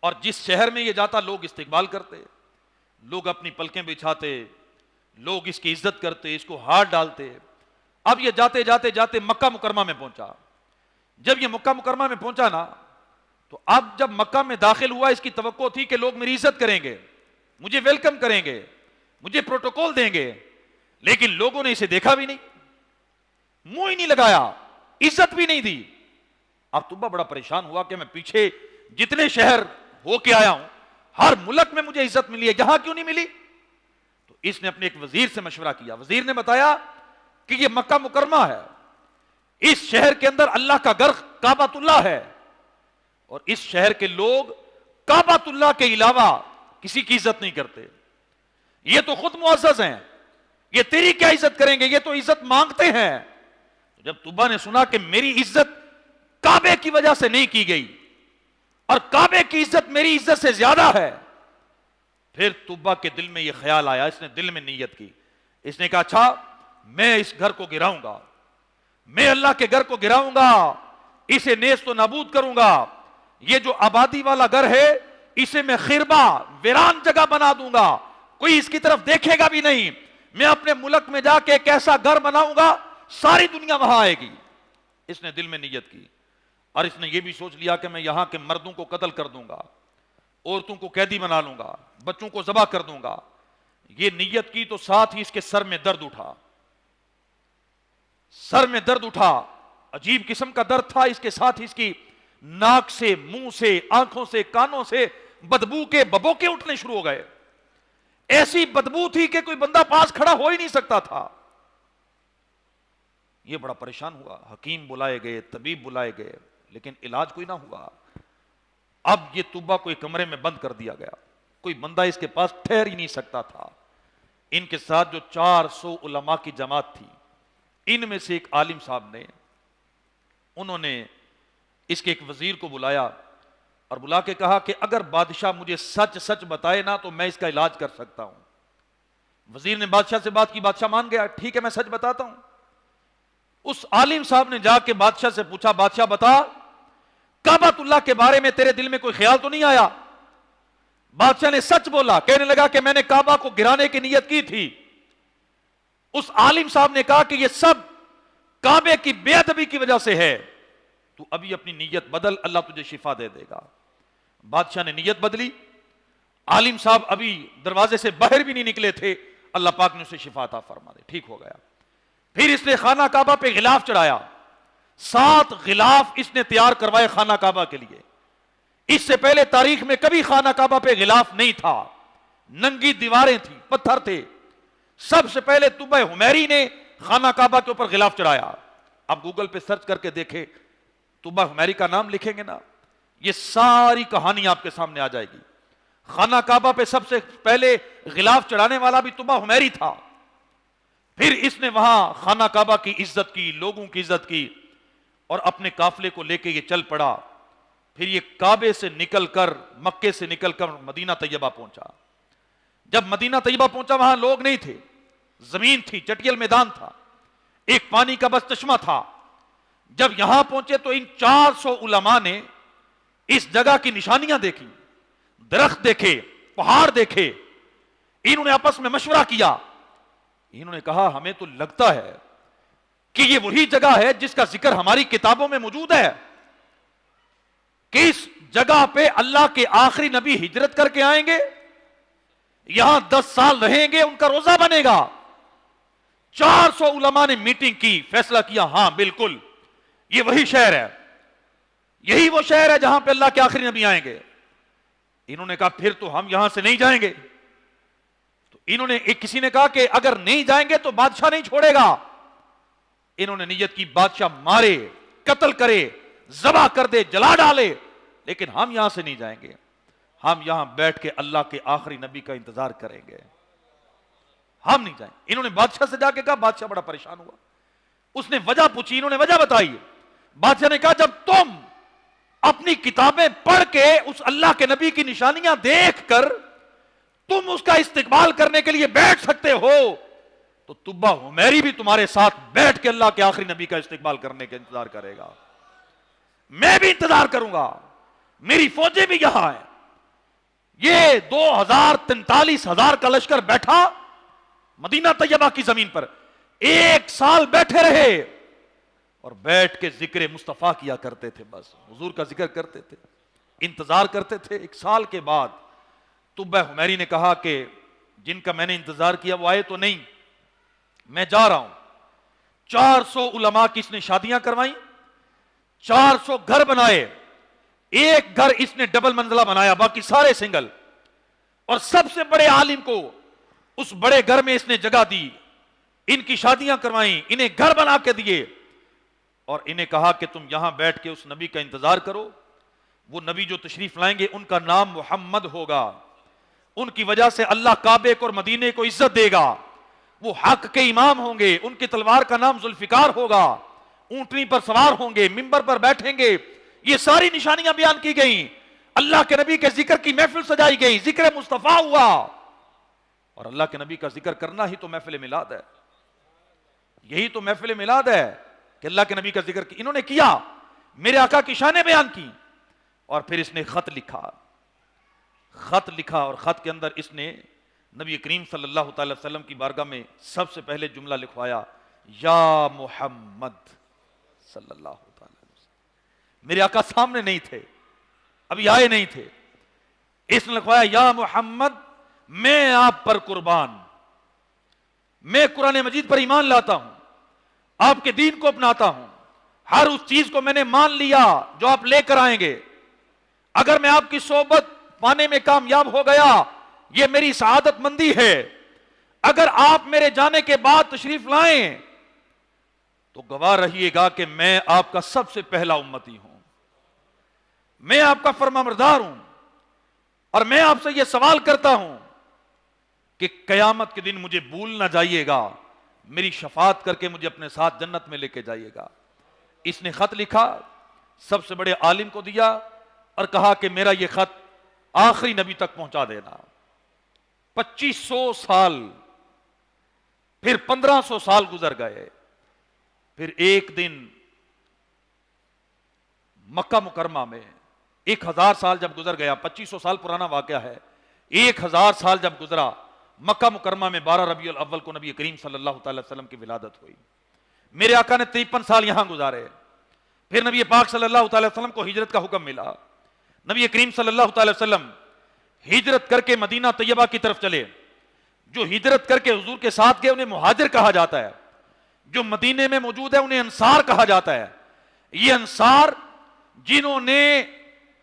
اور جس شہر میں یہ جاتا لوگ استقبال کرتے، لوگ اپنی پلکیں بچھاتے، لوگ اس کی عزت کرتے، اس کو ہاتھ ڈالتے۔ اب یہ جاتے جاتے جاتے مکہ مکرمہ میں پہنچا۔ جب یہ مکہ مکرمہ میں پہنچا نا تو اب جب مکہ میں داخل ہوا اس کی توقع تھی کہ لوگ میری عزت کریں گے، مجھے ویلکم کریں گے، مجھے پروٹوکول دیں گے، لیکن لوگوں نے اسے دیکھا بھی نہیں، منہ ہی نہیں لگایا، عزت بھی نہیں دی۔ اب تبا بڑا پریشان ہوا کہ میں پیچھے جتنے شہر ہو کے آیا ہوں ہر ملک میں مجھے عزت ملی ہے، یہاں کیوں نہیں ملی؟ تو اس نے اپنے ایک وزیر سے مشورہ کیا۔ وزیر نے بتایا کہ یہ مکہ مکرمہ ہے، اس شہر کے اندر اللہ کا گھر کعبۃ اللہ ہے، اور اس شہر کے لوگ کعبۃ اللہ کے علاوہ کسی کی عزت نہیں کرتے، یہ تو خود معزز ہیں، یہ تیری کیا عزت کریں گے، یہ تو عزت مانگتے ہیں۔ جب تبا نے سنا کہ میری عزت کعبے کی وجہ سے نہیں کی گئی اور کعبے کی عزت میری عزت سے زیادہ ہے، پھر تبا کے دل میں یہ خیال آیا، اس نے دل میں نیت کی، اس نے کہا اچھا میں اس گھر کو گراؤں گا، میں اللہ کے گھر کو گراؤں گا، اسے نیست و نابود کروں گا، یہ جو آبادی والا گھر ہے اسے میں خربہ ویران جگہ بنا دوں گا، کوئی اس کی طرف دیکھے گا بھی نہیں، میں اپنے ملک میں جا کے ایک ایسا گھر بناؤں گا ساری دنیا وہاں آئے گی۔ اس نے دل میں نیت کی، اور اس نے یہ بھی سوچ لیا کہ میں یہاں کے مردوں کو قتل کر دوں گا، عورتوں کو قیدی بنا لوں گا، بچوں کو ذبح کر دوں گا. یہ نیت کی تو ساتھ ہی اس کے سر میں درد اٹھا، سر میں درد اٹھا، عجیب قسم کا درد تھا. اس کے ساتھ ہی اس کی ناک سے، منہ سے، آنکھوں سے، کانوں سے بدبو کے ببوکے اٹھنے شروع ہو گئے. ایسی بدبو تھی کہ کوئی بندہ پاس کھڑا ہو ہی نہیں سکتا تھا. یہ بڑا پریشان ہوا. حکیم بلائے گئے، طبیب بلائے گئے، لیکن علاج کوئی نہ ہوا. اب یہ طبہ کو ایک کمرے میں بند کر دیا گیا. کوئی بندہ اس کے پاس ٹھہر ہی نہیں سکتا تھا. ان کے ساتھ جو 400 علماء کی جماعت تھی، ان میں سے ایک عالم صاحب نے، انہوں نے اس کے ایک وزیر کو بلایا اور بلا کے کہا کہ اگر بادشاہ مجھے سچ سچ بتائے نا تو میں اس کا علاج کر سکتا ہوں. وزیر نے بادشاہ سے بات کی، بادشاہ مان گیا، ٹھیک ہے میں سچ بتاتا ہوں. اس عالم صاحب نے جا کے بادشاہ سے پوچھا، بادشاہ بتا، کعبۃ اللہ کے بارے میں تیرے دل میں کوئی خیال تو نہیں آیا؟ بادشاہ نے سچ بولا، کہنے لگا کہ میں نے کعبہ کو گرانے کی نیت کی تھی. اس عالم صاحب نے کہا کہ یہ سب کعبے کی بے ادبی کی وجہ سے ہے، تو ابھی اپنی نیت بدل، اللہ تجھے شفا دے دے گا. بادشاہ نے نیت بدلی. عالم صاحب ابھی دروازے سے باہر بھی نہیں نکلے تھے، اللہ پاک نے اسے شفا عطا فرما دے، ٹھیک ہو گیا. پھر اس نے خانہ کعبہ پہ غلاف چڑھایا. 7 غلاف اس نے تیار کروائے خانہ کعبہ کے لیے. اس سے پہلے تاریخ میں کبھی خانہ کعبہ پہ غلاف نہیں تھا، ننگی دیواریں تھیں، پتھر تھے. سب سے پہلے طبہ حمیری نے خانہ کعبہ کے اوپر غلاف چڑھایا. اب گوگل پہ سرچ کر کے دیکھے، طبہ حمیری کا نام لکھیں گے نا، یہ ساری کہانی آپ کے سامنے آ جائے گی. خانہ کعبہ پہ سب سے پہلے غلاف چڑھانے والا بھی طبہ حمیری تھا. پھر اس نے وہاں خانہ کعبہ کی عزت کی، لوگوں کی عزت کی، اور اپنے قافلے کو لے کے یہ چل پڑا. پھر یہ کعبے سے نکل کر، مکے سے نکل کر مدینہ طیبہ پہنچا. جب مدینہ طیبہ پہنچا وہاں لوگ نہیں تھے، زمین تھی، چٹیل میدان تھا، ایک پانی کا بس چشمہ تھا. جب یہاں پہنچے تو ان 400 علماء نے اس جگہ کی نشانیاں دیکھی، درخت دیکھے، پہاڑ دیکھے. انہوں نے آپس میں مشورہ کیا. انہوں نے کہا ہمیں تو لگتا ہے کہ یہ وہی جگہ ہے جس کا ذکر ہماری کتابوں میں موجود ہے، کہ اس جگہ پہ اللہ کے آخری نبی ہجرت کر کے آئیں گے، یہاں 10 سال رہیں گے، ان کا روزہ بنے گا. 400 علماء نے میٹنگ کی، فیصلہ کیا، ہاں بالکل یہ وہی شہر ہے، یہی وہ شہر ہے جہاں پہ اللہ کے آخری نبی آئیں گے. انہوں نے کہا پھر تو ہم یہاں سے نہیں جائیں گے. تو انہوں نے کسی نے کہا کہ اگر نہیں جائیں گے تو بادشاہ نہیں چھوڑے گا. انہوں نے نیت کی بادشاہ مارے، قتل کرے، ذبح کر دے، جلا ڈالے، لیکن ہم یہاں سے نہیں جائیں گے. ہم یہاں بیٹھ کے اللہ کے آخری نبی کا انتظار کریں گے، ہم نہیں جائیں. انہوں نے بادشاہ سے جا کے کہا. بادشاہ بڑا پریشان ہوا. اس نے وجہ پوچھی، انہوں نے وجہ بتائی. بادشاہ نے کہا جب تم اپنی کتابیں پڑھ کے اس اللہ کے نبی کی نشانیاں دیکھ کر تم اس کا استقبال کرنے کے لیے بیٹھ سکتے ہو، تو طبہ حمیری بھی تمہارے ساتھ بیٹھ کے اللہ کے آخری نبی کا استقبال کرنے کا انتظار کرے گا. میں بھی انتظار کروں گا، میری فوجیں بھی یہاں ہیں. یہ 43,000 کا لشکر بیٹھا مدینہ طیبہ کی زمین پر. 1 سال بیٹھے رہے اور بیٹھ کے ذکر مصطفیٰ کیا کرتے تھے، بس حضور کا ذکر کرتے تھے، انتظار کرتے تھے. 1 سال کے بعد طبہ حمیری نے کہا کہ جن کا میں نے انتظار کیا وہ آئے تو نہیں، میں جا رہا ہوں. 400 علماء کی اس نے شادیاں کروائیں، 400 گھر بنائے. ایک گھر اس نے ڈبل منزلہ بنایا، باقی سارے سنگل. اور سب سے بڑے عالم کو اس بڑے گھر میں اس نے جگہ دی، ان کی شادیاں کروائیں، انہیں گھر بنا کے دیے، اور انہیں کہا کہ تم یہاں بیٹھ کے اس نبی کا انتظار کرو. وہ نبی جو تشریف لائیں گے ان کا نام محمد ہوگا، ان کی وجہ سے اللہ کعبے کو اور مدینے کو عزت دے گا. وہ حق کے امام ہوں گے، ان کی تلوار کا نام ذوالفقار ہوگا، اونٹنی پر سوار ہوں گے، منبر پر بیٹھیں گے. یہ ساری نشانیاں بیان کی گئیں. اللہ کے نبی کے ذکر کی محفل سجائی گئی، ذکر مصطفیٰ ہوا. اور اللہ کے نبی کا ذکر کرنا ہی تو محفل میلاد ہے، یہی تو محفل میلاد ہے کہ اللہ کے نبی کا ذکر انہوں نے کیا، میرے آقا کی شانیں بیان کی. اور پھر اس نے خط لکھا، اور خط کے اندر اس نے نبی کریم صلی اللہ تعالی وسلم کی بارگاہ میں سب سے پہلے جملہ لکھوایا، یا محمد صلی اللہ تعالی وسلم. میرے آقا سامنے نہیں تھے، ابھی آئے نہیں تھے. اس نے لکھوایا یا محمد میں آپ پر قربان، میں قرآن مجید پر ایمان لاتا ہوں، آپ کے دین کو اپناتا ہوں، ہر اس چیز کو میں نے مان لیا جو آپ لے کر آئیں گے. اگر میں آپ کی صحبت پانے میں کامیاب ہو گیا یہ میری سعادت مندی ہے. اگر آپ میرے جانے کے بعد تشریف لائیں تو گواہ رہیے گا کہ میں آپ کا سب سے پہلا امتی ہوں، میں آپ کا فرمانبردار ہوں. اور میں آپ سے یہ سوال کرتا ہوں کہ قیامت کے دن مجھے بھول نہ جائیے گا، میری شفاعت کر کے مجھے اپنے ساتھ جنت میں لے کے جائیے گا. اس نے خط لکھا، سب سے بڑے عالم کو دیا اور کہا کہ میرا یہ خط آخری نبی تک پہنچا دینا. 2500 سال، پھر 1500 سال گزر گئے. پھر ایک دن مکہ مکرمہ میں 1000 سال جب گزر گیا، 2500 سال پرانا واقعہ ہے، 1000 سال جب گزرا، مکہ مکرمہ میں 12 ربیع الاول کو نبی کریم صلی اللہ تعالی وسلم کی ولادت ہوئی. میرے آقا نے 53 سال یہاں گزارے. پھر نبی پاک صلی اللہ تعالی وسلم کو ہجرت کا حکم ملا. نبی کریم صلی اللہ تعالی وسلم ہجرت کر کے مدینہ طیبہ کی طرف چلے. جو ہجرت کر کے حضور کے ساتھ گئے انہیں مہاجر کہا جاتا ہے، جو مدینے میں موجود ہے انہیں انصار کہا جاتا ہے. یہ انصار جنہوں نے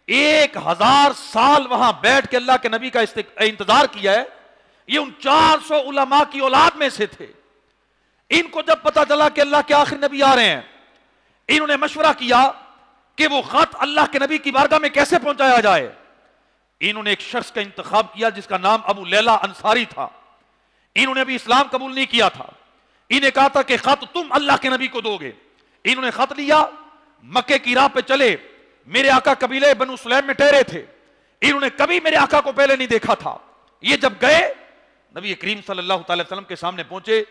1000 سال وہاں بیٹھ کے اللہ کے نبی کا انتظار کیا ہے، یہ ان 400 علماء کی اولاد میں سے تھے. ان کو جب پتا چلا کہ اللہ کے آخری نبی آ رہے ہیں، انہوں نے مشورہ کیا کہ وہ خط اللہ کے نبی کی بارگاہ میں کیسے پہنچایا جائے. انہوں نے ایک شخص کا انتخاب کیا جس کا نام ابو لیلہ انصاری تھا. انہوں نے ابھی اسلام قبول نہیں کیا تھا. انہیں کہا تھا کہ خط تم اللہ کے نبی کو دو گے. انہوں نے خط لیا، مکے کی راہ پہ چلے. میرے آقا قبیلے بنو سلیم میں ٹھہرے تھے. انہوں نے کبھی میرے آقا کو پہلے نہیں دیکھا تھا. یہ جب گئے نبی کریم صلی اللہ تعالی وسلم کے سامنے پہنچے.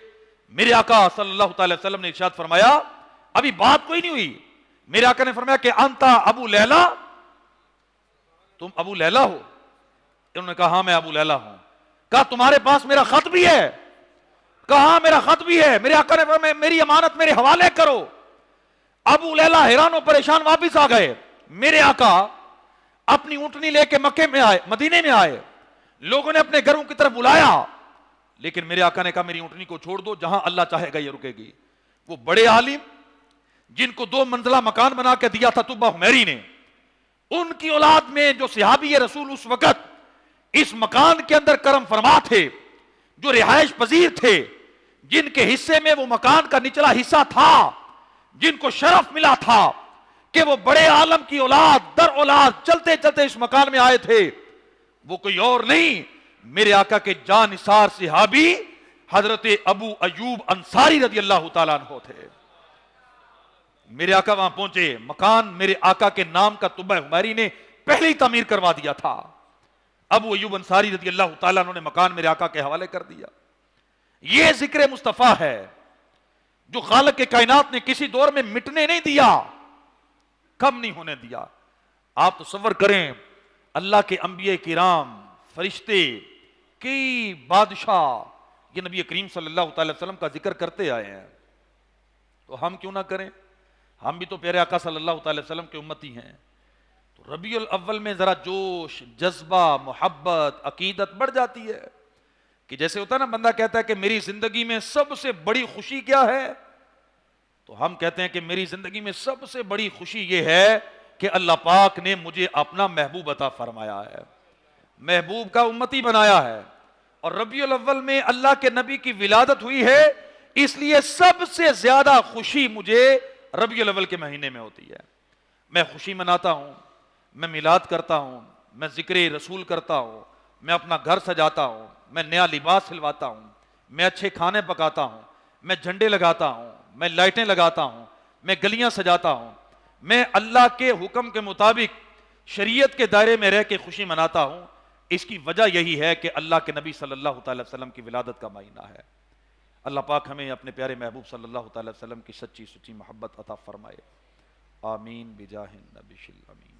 میرے آقا صلی اللہ تعالی وسلم نے ارشاد فرمایا ابھی بات کوئی نہیں ہوئی. میرے آقا نے فرمایا کہ انتا ابو لیلہ، تم ابو لیلہ ہو؟ انہوں نے کہا ہاں میں ابو لیلہ ہوں. کہا تمہارے پاس میرا خط بھی ہے؟ کہا ہاں میرا خط بھی ہے. میرے آقا نے فرمایا میری امانت میرے حوالے کرو. ابو لیلہ حیران و پریشان واپس آ گئے. میرے آقا اپنی اونٹنی لے کے مکے میں آئے، مدینے میں آئے. لوگوں نے اپنے گھروں کی طرف بلایا، لیکن میرے آقا نے کہا میری اونٹنی کو چھوڑ دو، جہاں اللہ چاہے گا یہ رکے گی. وہ بڑے عالم جن کو 2 منزلہ مکان بنا کے دیا تھا طبہ حمیری نے، ان کی اولاد میں جو صحابی رسول اس وقت اس مکان کے اندر کرم فرما تھے، جو رہائش پذیر تھے، جن کے حصے میں وہ مکان کا نچلا حصہ تھا، جن کو شرف ملا تھا کہ وہ بڑے عالم کی اولاد در اولاد چلتے چلتے اس مکان میں آئے تھے، وہ کوئی اور نہیں میرے آقا کے جان نثار صحابی حضرت ابو ایوب انصاری رضی اللہ تعالیٰ عنہ تھے. میرے آقا وہاں پہنچے. مکان میرے آقا کے نام کا طبہ حمیری نے پہلے ہی تعمیر کروا دیا تھا. ابو ایوب انصاری رضی اللہ تعالیٰ عنہ نے مکان میرے آقا کے حوالے کر دیا. یہ ذکر مصطفیٰ ہے جو خالق کے کائنات نے کسی دور میں مٹنے نہیں دیا، کم نہیں ہونے دیا. آپ تصور کریں اللہ کے انبیاء کرام، فرشتے، کئی بادشاہ یہ نبی کریم صلی اللہ تعالی وسلم کا ذکر کرتے آئے ہیں، تو ہم کیوں نہ کریں؟ ہم بھی تو پیارے آقا صلی اللہ تعالی وسلم کے امتی ہیں. تو ربیع الاول میں ذرا جوش، جذبہ، محبت، عقیدت بڑھ جاتی ہے کہ جیسے ہوتا ہے نا، بندہ کہتا ہے کہ میری زندگی میں سب سے بڑی خوشی کیا ہے، تو ہم کہتے ہیں کہ میری زندگی میں سب سے بڑی خوشی یہ ہے کہ اللہ پاک نے مجھے اپنا محبوب عطا فرمایا ہے، محبوب کا امتی بنایا ہے. اور ربیع الاول میں اللہ کے نبی کی ولادت ہوئی ہے، اس لیے سب سے زیادہ خوشی مجھے ربیع الاول کے مہینے میں ہوتی ہے. میں خوشی مناتا ہوں، میں میلاد کرتا ہوں، میں ذکر رسول کرتا ہوں، میں اپنا گھر سجاتا ہوں، میں نیا لباس سلواتا ہوں، میں اچھے کھانے پکاتا ہوں، میں جھنڈے لگاتا ہوں، میں لائٹیں لگاتا ہوں، میں گلیاں سجاتا ہوں، میں اللہ کے حکم کے مطابق شریعت کے دائرے میں رہ کے خوشی مناتا ہوں. اس کی وجہ یہی ہے کہ اللہ کے نبی صلی اللہ تعالی وسلم کی ولادت کا مہینہ ہے. اللہ پاک ہمیں اپنے پیارے محبوب صلی اللہ تعالی وسلم کی سچی سچی محبت عطا فرمائے. آمین بجاہ النبی الامین.